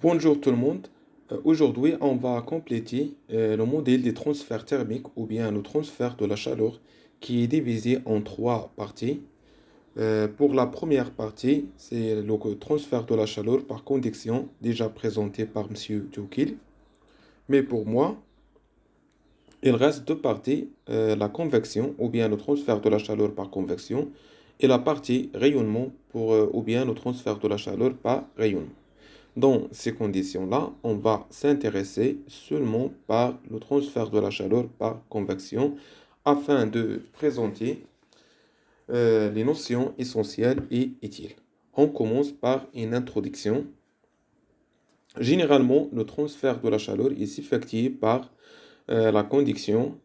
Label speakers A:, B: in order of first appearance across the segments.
A: Bonjour tout le monde. Aujourd'hui, on va compléter le modèle des transferts thermiques ou bien le transfert de la chaleur qui est divisé en trois parties. Pour la première partie, c'est le transfert de la chaleur par conduction déjà présenté par Monsieur Tokil. Mais pour moi, il reste deux parties, la convection ou bien le transfert de la chaleur par convection et la partie rayonnement ou bien le transfert de la chaleur par rayonnement. Dans ces conditions-là, on va s'intéresser seulement par le transfert de la chaleur par convection afin de présenter les notions essentielles et utiles. On commence par une introduction. Généralement, le transfert de la chaleur est effectué par la conduction,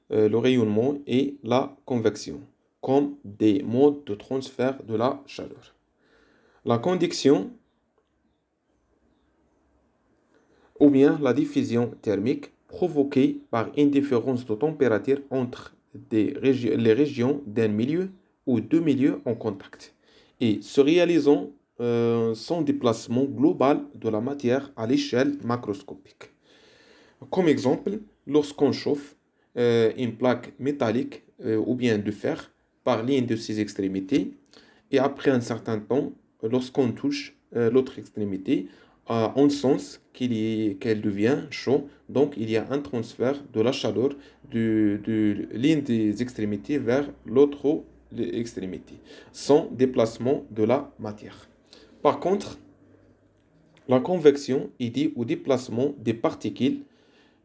A: le rayonnement et la convection comme des modes de transfert de la chaleur. La conduction ou bien la diffusion thermique provoquée par une différence de température entre les régions d'un milieu ou deux milieux en contact et se réalisant sans déplacement global de la matière à l'échelle macroscopique. Comme exemple, lorsqu'on chauffe une plaque métallique ou bien de fer par l'une de ses extrémités et après un certain temps, lorsqu'on touche l'autre extrémité, on sent qu'elle devient chaud. Donc, il y a un transfert de la chaleur de l'une des extrémités vers l'autre extrémité, sans déplacement de la matière. Par contre, la convection est due au déplacement des particules,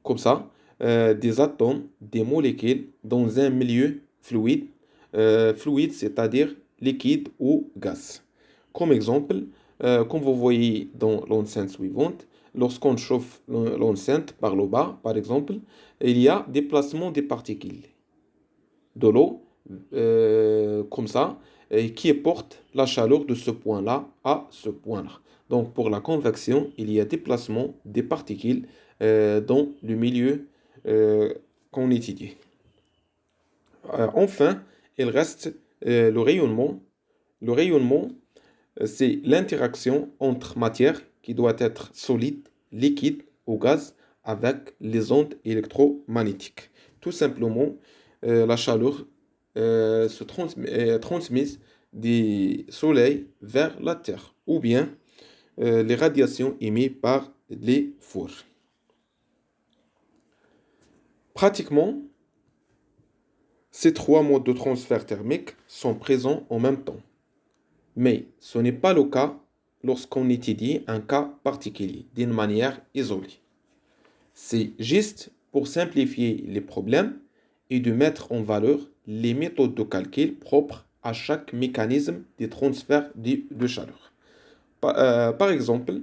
A: comme ça, des atomes, des molécules dans un milieu fluide, c'est-à-dire liquide ou gaz. Comme exemple, comme vous voyez dans l'enceinte suivante, lorsqu'on chauffe l'enceinte par le bas, par exemple, il y a déplacement des particules de l'eau, comme ça, et qui porte la chaleur de ce point-là à ce point-là. Donc, pour la convection, il y a déplacement des particules dans le milieu qu'on étudie. Enfin, il reste le rayonnement. Le rayonnement, c'est l'interaction entre matière qui doit être solide, liquide ou gaz avec les ondes électromagnétiques. Tout simplement, la chaleur est transmise du soleil vers la Terre ou bien les radiations émises par les fours. Pratiquement, ces trois modes de transfert thermique sont présents en même temps. Mais ce n'est pas le cas lorsqu'on étudie un cas particulier d'une manière isolée. C'est juste pour simplifier les problèmes et de mettre en valeur les méthodes de calcul propres à chaque mécanisme de transfert de chaleur. Par exemple,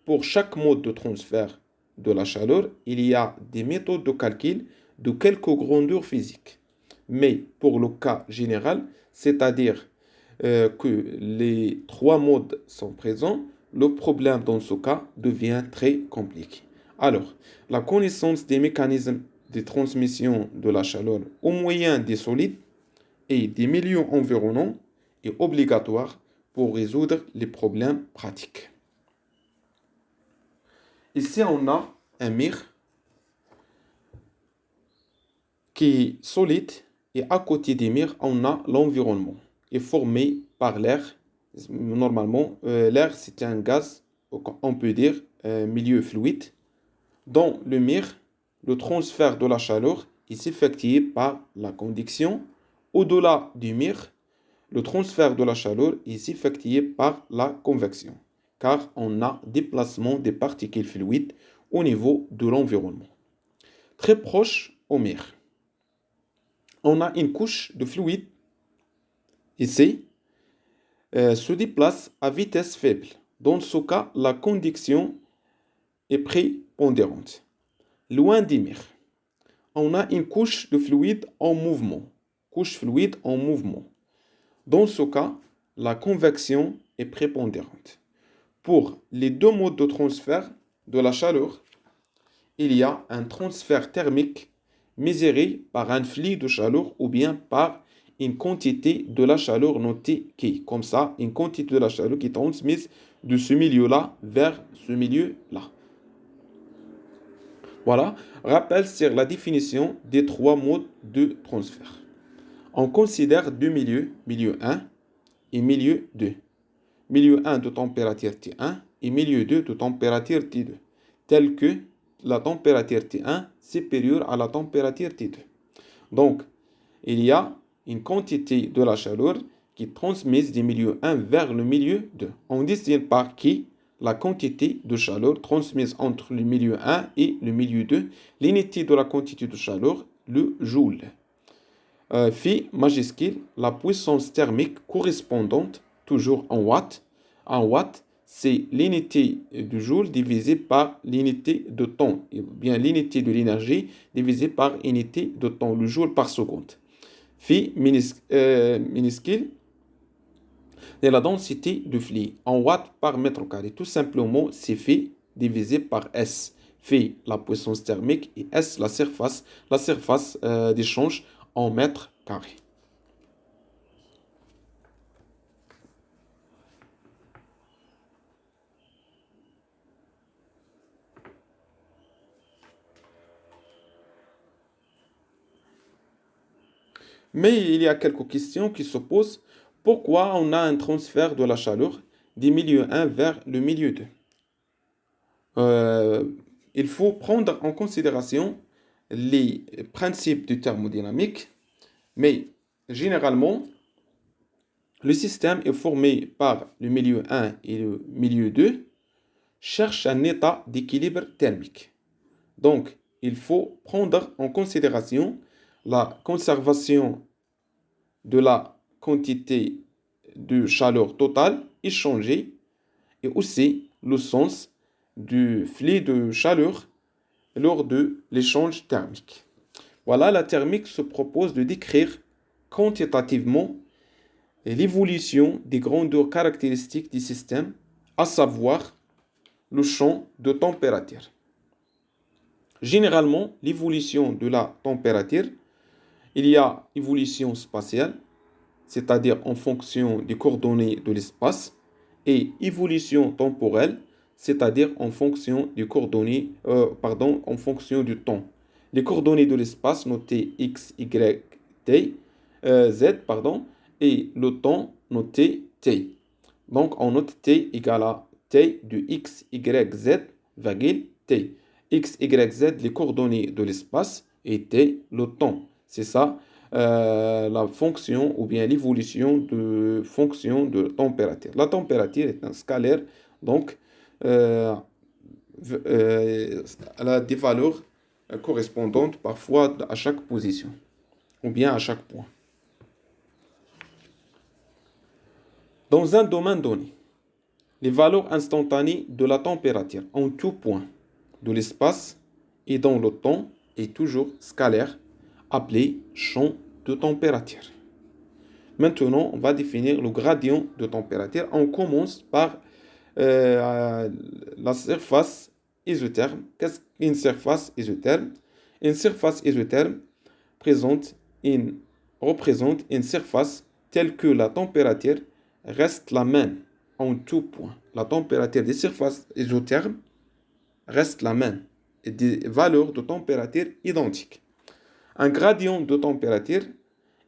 A: pour chaque mode de transfert de la chaleur, il y a des méthodes de calcul de quelques grandeurs physiques. Mais pour le cas général, c'est-à-dire que les trois modes sont présents, le problème dans ce cas devient très compliqué. Alors, la connaissance des mécanismes de transmission de la chaleur au moyen des solides et des milieux environnants est obligatoire pour résoudre les problèmes pratiques. Ici, on a un mire qui est solide et à côté des murs, on a l'environnement est formé par l'air. Normalement, l'air, c'est un gaz, on peut dire, milieu fluide. Dans le mire, le transfert de la chaleur est effectué par la conduction. Au-delà du mire, le transfert de la chaleur est effectué par la convection, car on a déplacement des particules fluides au niveau de l'environnement. Très proche au mire, on a une couche de fluide ici, se déplace à vitesse faible. Dans ce cas, la conduction est prépondérante. Loin des murs, on a une couche de fluide en mouvement. Couche fluide en mouvement. Dans ce cas, la convection est prépondérante. Pour les deux modes de transfert de la chaleur, il y a un transfert thermique mesuré par un flux de chaleur ou bien par une quantité de la chaleur notée qui, comme ça, une quantité de la chaleur qui est transmise de ce milieu-là vers ce milieu-là. Voilà, rappel sur la définition des trois modes de transfert. On considère deux milieux, milieu 1 et milieu 2. Milieu 1 de température T1 et milieu 2 de température T2, tel que la température T1 supérieure à la température T2. Donc, il y a une quantité de la chaleur qui est transmise du milieu 1 vers le milieu 2. On désigne par qui la quantité de chaleur transmise entre le milieu 1 et le milieu 2, l'unité de la quantité de chaleur, le joule. Phi majuscule, la puissance thermique correspondante, toujours en watts. En watts, c'est l'unité du joule divisée par l'unité de temps, ou bien l'unité de l'énergie divisée par l'unité de temps, le joule par seconde. Phi minuscule, c'est la densité du fluide en watts par mètre carré. Tout simplement, c'est phi divisé par S. Phi, la puissance thermique, et S, la surface d'échange en mètres carrés. Mais il y a quelques questions qui se posent. Pourquoi on a un transfert de la chaleur du milieu 1 vers le milieu 2? Euh, il faut prendre en considération les principes de thermodynamique, mais généralement, le système est formé par le milieu 1 et le milieu 2, cherche un état d'équilibre thermique. Donc, il faut prendre en considération la conservation de la quantité de chaleur totale échangée et aussi le sens du flux de chaleur lors de l'échange thermique. Voilà, la thermique se propose de décrire quantitativement l'évolution des grandeurs caractéristiques du système, à savoir le champ de température. Généralement, l'évolution de la température, il y a évolution spatiale, c'est-à-dire en fonction des coordonnées de l'espace, et évolution temporelle, c'est-à-dire en fonction des coordonnées, en fonction du temps. Les coordonnées de l'espace notées x, y, t, z, et le temps noté t. Donc, on note t égale à t de x, y, z, virgule, t. X, y, z, les coordonnées de l'espace, et t, le temps. C'est ça, la fonction ou bien l'évolution de fonction de température. La température est un scalaire, donc elle a des valeurs correspondantes parfois à chaque position ou bien à chaque point. Dans un domaine donné, les valeurs instantanées de la température en tout point de l'espace et dans le temps est toujours scalaire, appelé champ de température. Maintenant, on va définir le gradient de température. On commence par la surface isotherme. Qu'est-ce qu'une surface isotherme? Une surface isotherme représente une surface telle que la température reste la même en tout point. La température des surfaces isothermes reste la même et des valeurs de température identiques. Un gradient de température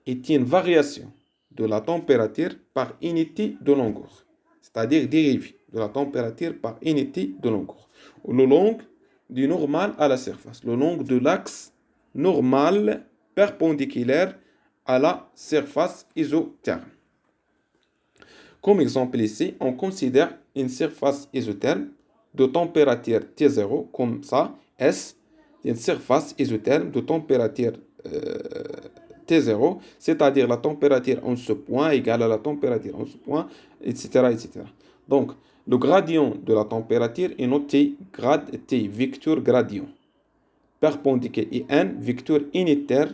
A: est une variation de la température par unité de longueur, c'est-à-dire dérivée de la température par unité de longueur. Le long du normal à la surface, le long de l'axe normal perpendiculaire à la surface isotherme. Comme exemple ici, on considère une surface isotherme de température T0 comme ça, S, une surface isotherme de température T0, c'est-à-dire la température en ce point égale à la température en ce point, etc., etc. Donc, le gradient de la température est noté grade T, vecteur gradient, perpendiculaire, et N, vecteur unitaire,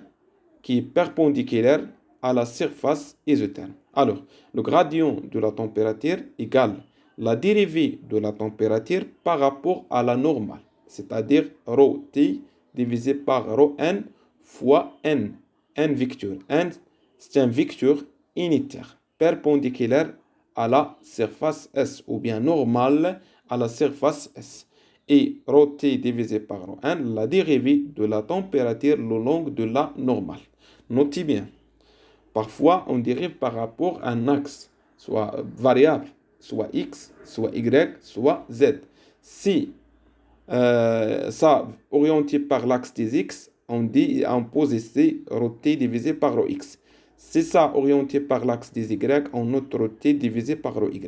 A: qui est perpendiculaire à la surface isotherme. Alors, le gradient de la température égale la dérivée de la température par rapport à la normale, c'est-à-dire ρ T divisé par ρ N fois N. N vecteur. N, c'est un vecteur unitaire, perpendiculaire à la surface S, ou bien normal à la surface S. Et ρ T divisé par ρn, la dérivée de la température le long de la normale. Notez bien. Parfois, on dérive par rapport à un axe, soit variable, soit x, soit y, soit z. Si ça orienté par l'axe des x, on pose ici ρt divisé par ρx. C'est ça orienté par l'axe des y, on note ρt divisé par ρy.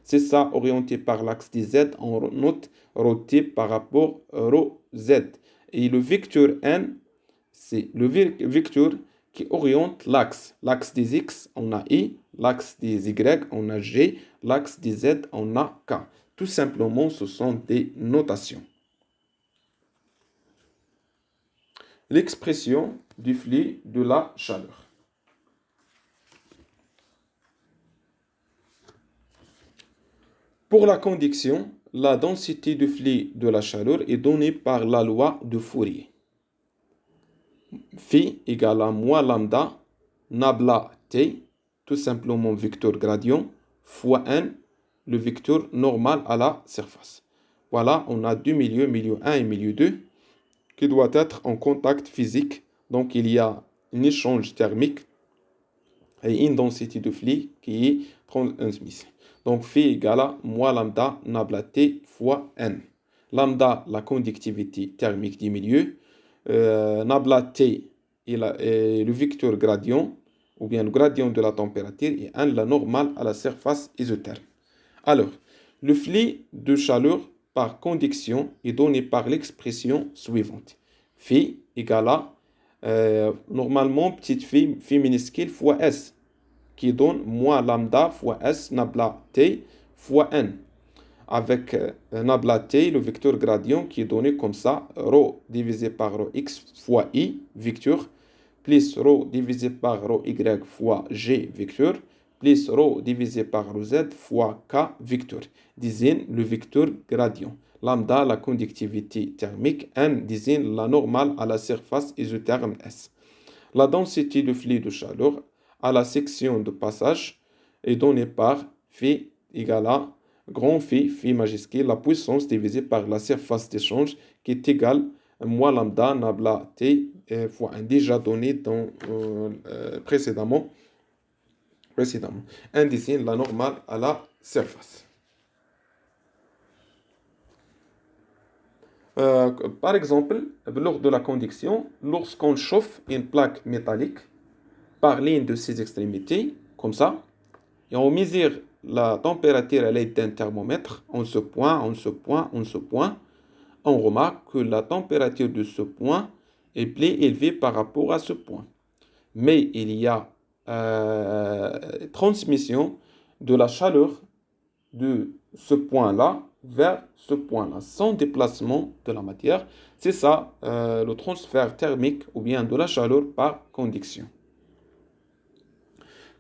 A: C'est ça orienté par l'axe des z, on note ρt par rapport ρz. Et le vecteur n, c'est le vecteur qui oriente l'axe. L'axe des x, on a i, l'axe des y, on a g, l'axe des z, on a k. Tout simplement, ce sont des notations. L'expression du flux de la chaleur. Pour la conduction, la densité du flux de la chaleur est donnée par la loi de Fourier. Phi égale à moins lambda nabla t, tout simplement vecteur gradient, fois n, le vecteur normal à la surface. Voilà, on a deux milieux, milieu 1 et milieu 2, qui doit être en contact physique. Donc, il y a un échange thermique et une densité de flux qui est transmise. Donc, phi égale à moins lambda nabla t fois n. Lambda, la conductivité thermique du milieu. Nabla t est le vecteur gradient, ou bien le gradient de la température, et n la normale à la surface isotherme. Alors, le flux de chaleur par conduction est donné par l'expression suivante. Phi égale à, normalement, petite phi minuscule fois S, qui donne moins lambda fois S nabla T fois N. Avec nabla T, le vecteur gradient qui est donné comme ça, ρ divisé par ρx fois I, vecteur, plus ρ divisé par ρy fois G, vecteur, plus ρ divisé par ρz fois K, vecteur, désigne le vecteur gradient. Lambda, la conductivité thermique, N désigne la normale à la surface isotherme S. La densité de flux de chaleur à la section de passage est donnée par phi égale à grand phi, phi majuscule, la puissance divisée par la surface d'échange qui est égale à moins lambda nabla t fois 1 déjà donné dans, précédemment. Un désigne la normale à la surface. Par exemple, lors de la conduction, lorsqu'on chauffe une plaque métallique par l'une de ses extrémités, comme ça, et on mesure la température à l'aide d'un thermomètre, on remarque que la température de ce point est plus élevée par rapport à ce point. Mais il y a transmission de la chaleur de ce point-là vers ce point-là, sans déplacement de la matière. C'est ça, le transfert thermique ou bien de la chaleur par conduction.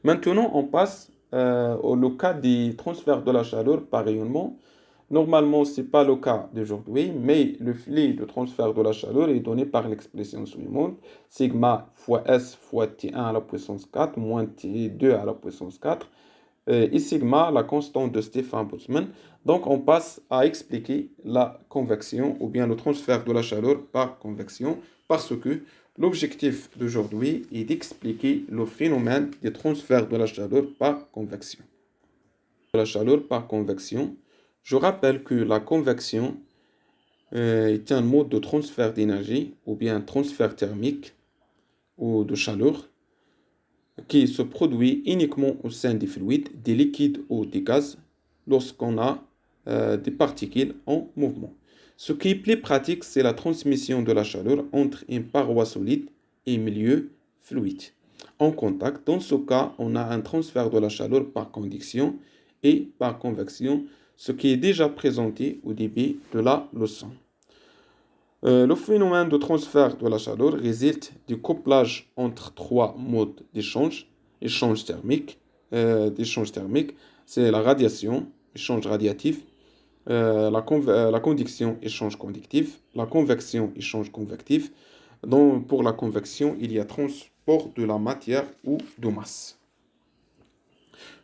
A: Maintenant, on passe au cas des transferts de la chaleur par rayonnement. Normalement, ce n'est pas le cas d'aujourd'hui, mais le flux de transfert de la chaleur est donné par l'expression suivante. Sigma fois S fois T1 à la puissance 4 moins T2 à la puissance 4. Et sigma, la constante de Stefan Boltzmann. Donc, on passe à expliquer la convection ou bien le transfert de la chaleur par convection parce que l'objectif d'aujourd'hui est d'expliquer le phénomène des transferts de la chaleur par convection. La chaleur par convection, je rappelle que la convection est un mode de transfert d'énergie ou bien transfert thermique ou de chaleur qui se produit uniquement au sein des fluides, des liquides ou des gaz lorsqu'on a des particules en mouvement. Ce qui est plus pratique, c'est la transmission de la chaleur entre une paroi solide et un milieu fluide en contact. Dans ce cas, on a un transfert de la chaleur par conduction et par convection, ce qui est déjà présenté au début de la leçon. Le phénomène de transfert de la chaleur résulte du couplage entre trois modes d'échange thermique. C'est la radiation, échange radiatif, la conduction, échange conductif, la convection, échange convectif. Donc, pour la convection, il y a transport de la matière ou de masse.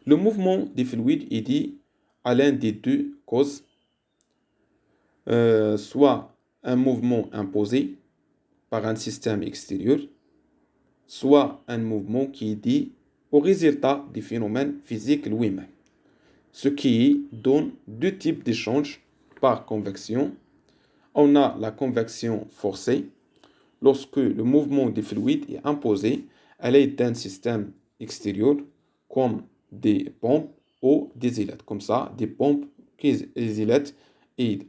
A: Le mouvement des fluides est dit à l'un des deux causes, soit un mouvement imposé par un système extérieur, soit un mouvement qui est dit au résultat des phénomènes physiques lui-même, ce qui donne deux types d'échanges par convection. On a la convection forcée, lorsque le mouvement des fluides est imposé à l'aide d'un système extérieur, comme des pompes ou des ailettes, comme ça, des pompes, des ailettes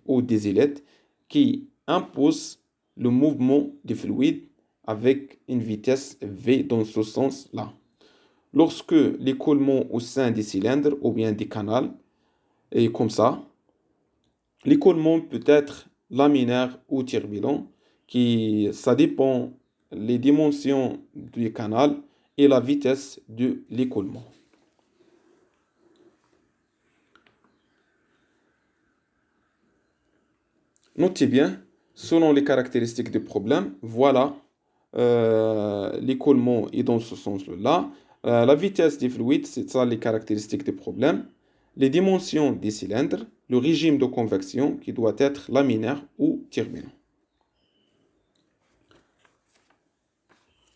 A: ou des ailettes qui imposent le mouvement des fluides avec une vitesse V dans ce sens-là. Lorsque l'écoulement au sein des cylindres ou bien des canaux est comme ça, l'écoulement peut être laminaire ou turbulent, ça dépend les dimensions du canal et la vitesse de l'écoulement. Notez bien, selon les caractéristiques du problème, voilà, l'écoulement est dans ce sens-là. La vitesse des fluides, c'est ça les caractéristiques du problème. Les dimensions des cylindres, le régime de convection qui doit être laminaire ou turbulent.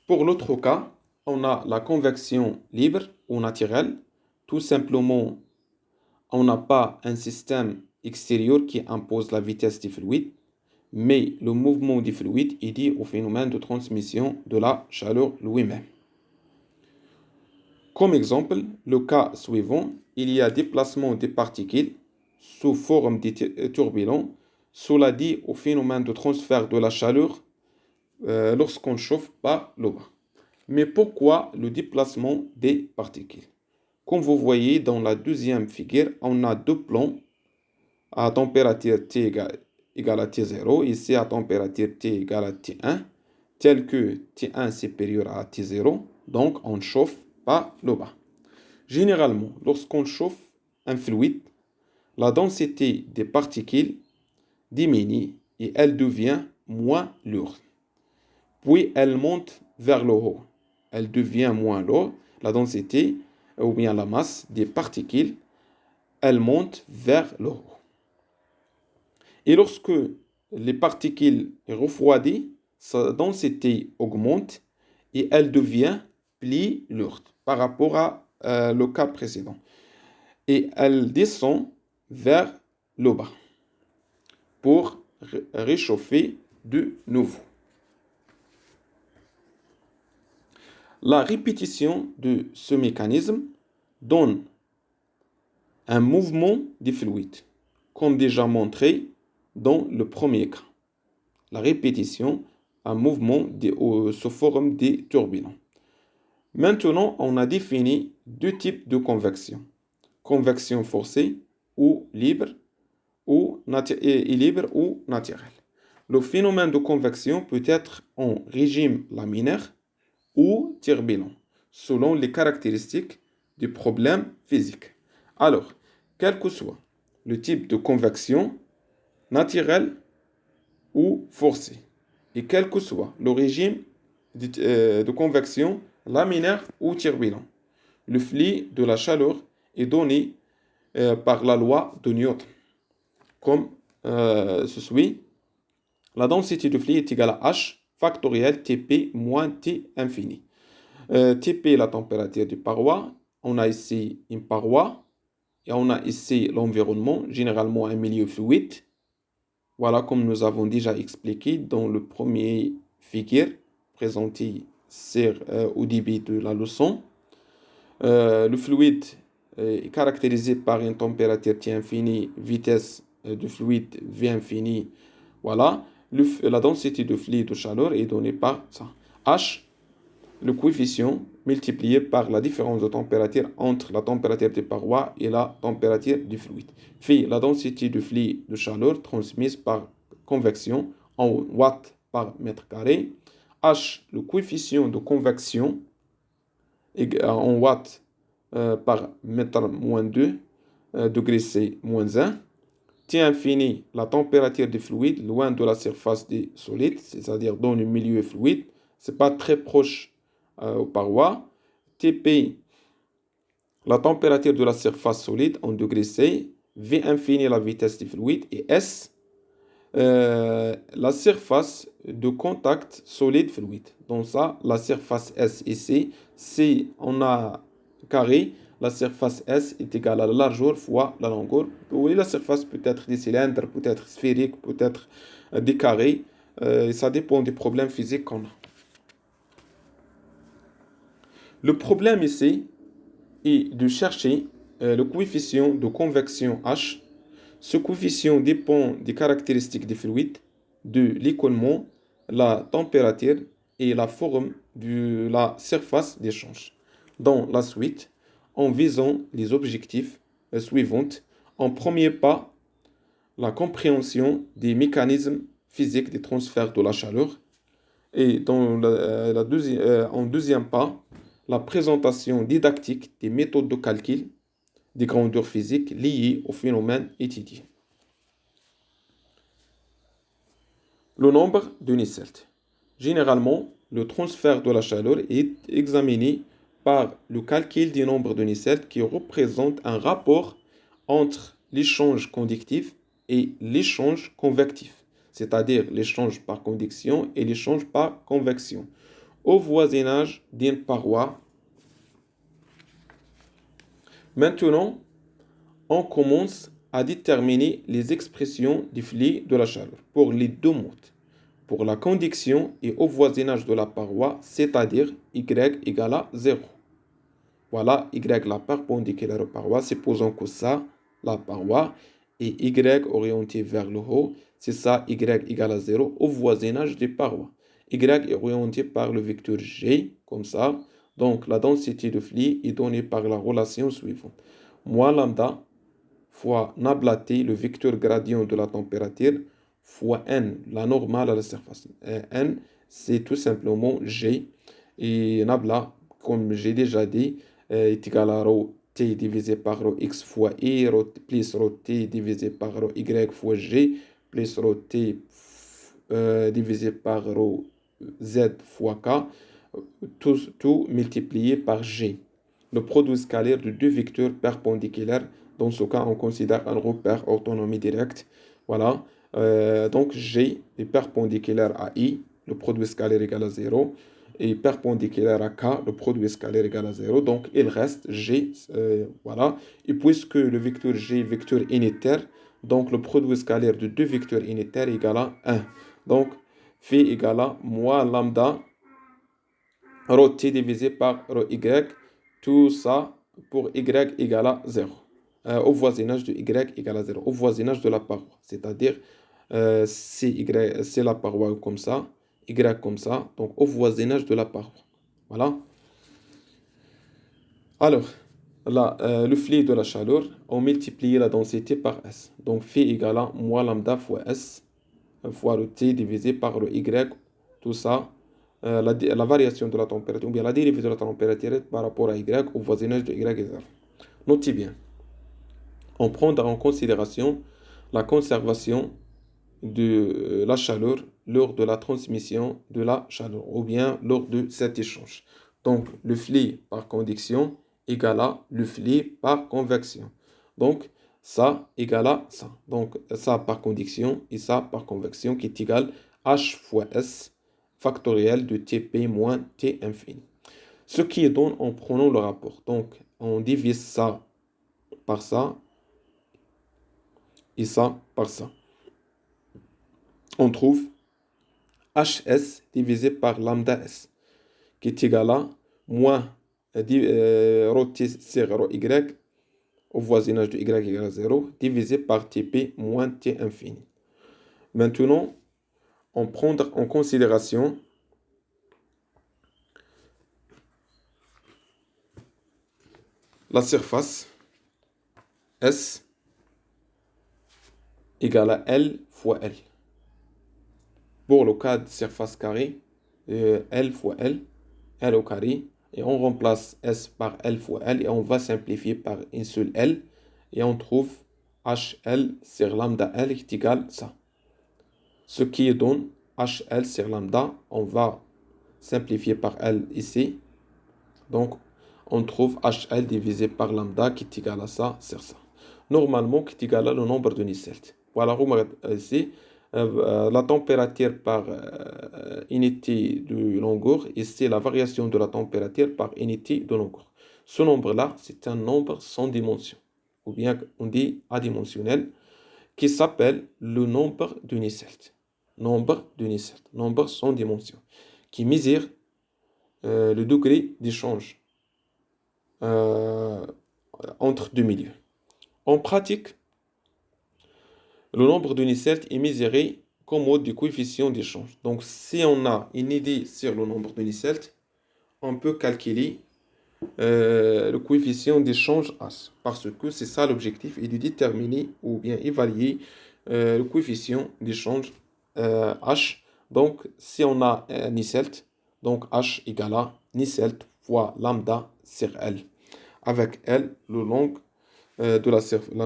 A: Pour l'autre cas, on a la convection libre ou naturelle. Tout simplement, on n'a pas un système extérieur qui impose la vitesse des fluides, mais le mouvement des fluides est dû au phénomène de transmission de la chaleur lui-même. Comme exemple, le cas suivant, il y a déplacement des particules sous forme de turbulents, cela dit au phénomène de transfert de la chaleur lorsqu'on chauffe par le bas. Mais pourquoi le déplacement des particules? Comme vous voyez dans la deuxième figure, on a deux plans à température T égale à T0, ici à température T égale à T1, tel que T1 supérieur à T0, donc on chauffe par le bas. Généralement, lorsqu'on chauffe un fluide, la densité des particules diminue et elle devient moins lourde. Puis elle monte vers le haut. Elle devient moins lourde. La densité ou bien la masse des particules, elle monte vers le haut. Et lorsque les particules refroidissent, sa densité augmente et elle devient plus lourde par rapport à le cas précédent. Et elle descend vers le bas pour réchauffer de nouveau. La répétition de ce mécanisme donne un mouvement des fluides, comme déjà montré dans le premier cas. La répétition, un mouvement sous forme de turbulents. Maintenant, on a défini deux types de convection. Convection forcée ou libre ou naturelle. Le phénomène de convection peut être en régime laminaire ou turbulent, selon les caractéristiques du problème physique. Alors, quel que soit le type de convection, naturelle ou forcée, et quel que soit le régime de convection, laminaire ou turbulent, le flux de la chaleur est donné par la loi de Newton, comme ceci. La densité du flux est égale à H factoriel Tp moins T infini. Tp, la température du paroi. On a ici une paroi et on a ici l'environnement, généralement un milieu fluide. Voilà, comme nous avons déjà expliqué dans le premier figure présenté au début de la leçon. Le fluide est caractérisé par une température T infinie, vitesse du fluide V infini. Voilà, la densité de flux de chaleur est donnée par ça. H, le coefficient multiplié par la différence de température entre la température des parois et la température du fluide. Phi, la densité de flux de chaleur transmise par convection en watts par mètre carré. H, le coefficient de convection en watts par mètre moins 2, degré C moins 1. T infini, la température du fluide loin de la surface du solide, c'est-à-dire dans le milieu fluide. Ce n'est pas très proche aux parois. Tp, La température de la surface solide en degrés C, V infini la vitesse du fluide et S, la surface de contact solide fluide. Donc ça, la surface S ici, si on a carré, la surface S est égale à la largeur fois la longueur. Oui, la surface peut être des cylindres, peut être sphérique, peut être des carrés. Ça dépend des problèmes physiques qu'on a. Le problème ici est de chercher le coefficient de convection H. Ce coefficient dépend des caractéristiques des fluides, de l'écoulement, la température et la forme de la surface d'échange. Dans la suite, en visant les objectifs suivants, en premier pas, la compréhension des mécanismes physiques des transferts de la chaleur et en deuxième pas, la présentation didactique des méthodes de calcul des grandeurs physiques liées au phénomène étudié. Le nombre de Nusselt. Généralement, le transfert de la chaleur est examiné par le calcul du nombre de Nusselt qui représente un rapport entre l'échange conductif et l'échange convectif, c'est-à-dire l'échange par conduction et l'échange par convection, au voisinage d'une paroi. Maintenant, on commence à déterminer les expressions du flux de la chaleur pour les deux modes. Pour la conduction et au voisinage de la paroi, c'est-à-dire Y égale à 0. Voilà, Y la perpendiculaire aux parois, supposons que ça, la paroi, et Y orienté vers le haut, c'est ça, Y égale à 0 au voisinage des parois. Y est orienté par le vecteur G, comme ça. Donc, la densité de flux est donnée par la relation suivante. Moins lambda fois nablaté, le vecteur gradient de la température, fois n, la normale à la surface. N, c'est tout simplement G. Et nabla, comme j'ai déjà dit, est égal à rho t divisé par rho x fois i, plus rho t divisé par rho y fois g, plus rho t divisé par rho z fois k, tout multiplié par g. Le produit scalaire de deux vecteurs perpendiculaires. Dans ce cas, on considère un repère autonomie directe. Voilà. Donc, G est perpendiculaire à I, le produit scalaire égal à 0, et perpendiculaire à K, le produit scalaire égal à 0. Donc, il reste G. Voilà. Et puisque le vecteur G est vecteur unitaire, donc le produit scalaire de deux vecteurs unitaires est égal à 1. Donc, phi égale à moins lambda rho t divisé par rho y, tout ça pour y égale à 0. Au voisinage de y égale à 0, au voisinage de la paroi. C'est-à-dire, c'est la paroi comme ça, y comme ça, donc au voisinage de la paroi. Voilà. Alors, là, le flux de la chaleur, on multiplie la densité par S. Donc, phi égale à moins lambda fois S, fois le T divisé par le Y, tout ça, la variation de la température, ou bien la dérivée de la température par rapport à Y au voisinage de Y est 0. Notez bien, on prend en considération la conservation de la chaleur lors de la transmission de la chaleur, ou bien lors de cet échange. Donc, le flux par conduction égale à le flux par convection. Donc, ça égale à ça. Donc, ça par conduction et ça par convection qui est égal à H fois S factoriel de Tp moins T infini. Ce qui est donné en prenant le rapport. Donc, on divise ça par ça et ça par ça. On trouve HS divisé par lambda S qui est égal à moins rho T sur rho Y au voisinage de Y égale à 0 divisé par Tp moins T infini. Maintenant, on prend en considération la surface S égale à L fois L. Pour le cas de surface carrée, L fois L, L au carré, et on remplace S par L fois L, et on va simplifier par une seule L, et on trouve HL sur lambda L est égal à ça. Ce qui donne HL sur lambda, on va simplifier par L ici. Donc, on trouve HL divisé par lambda qui est égal à ça sur ça. Normalement, qui est égal à le nombre de Nusselt. Voilà, remarquez ici, la température par unité de longueur, et c'est la variation de la température par unité de longueur. Ce nombre-là, c'est un nombre sans dimension, ou bien on dit adimensionnel, qui s'appelle le nombre de Nusselt. Nombre de Nusselt, nombre sans dimension, qui mesure le degré d'échange euh, entre deux milieux. En pratique, le nombre de Nusselt est mesuré comme mode du coefficient d'échange. Donc, si on a une idée sur le nombre de Nusselt, on peut calculer le coefficient d'échange H. Parce que c'est ça l'objectif, est de déterminer ou bien évaluer le coefficient d'échange H. Donc, si on a Nusselt, donc H égale à Nusselt fois lambda sur L. Avec L, la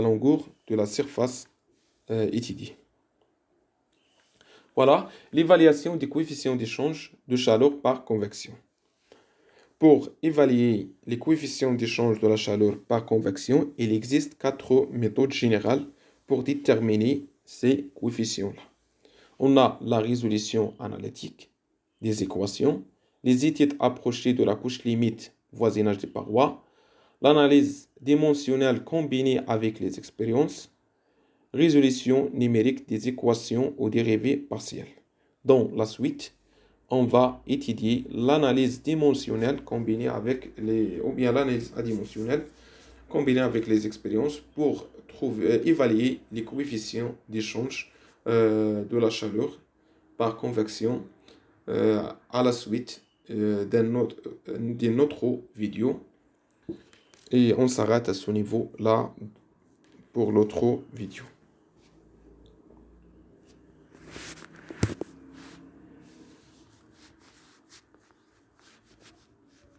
A: longueur de la surface étudiée. Voilà l'évaluation des coefficients d'échange de chaleur par convection. Pour évaluer les coefficients d'échange de la chaleur par convection, il existe 4 méthodes générales pour déterminer ces coefficients-là. On a la résolution analytique des équations, les études approchées de la couche limite, voisinage des parois, l'analyse dimensionnelle combinée avec les expériences, résolution numérique des équations aux dérivées partielles. Dans la suite, on va étudier l'analyse dimensionnelle combinée avec ou bien l'analyse adimensionnelle combinée avec les expériences pour évaluer les coefficients d'échange de la chaleur par convection à la suite d'une autre vidéo. Et on s'arrête à ce niveau-là pour l'autre vidéo.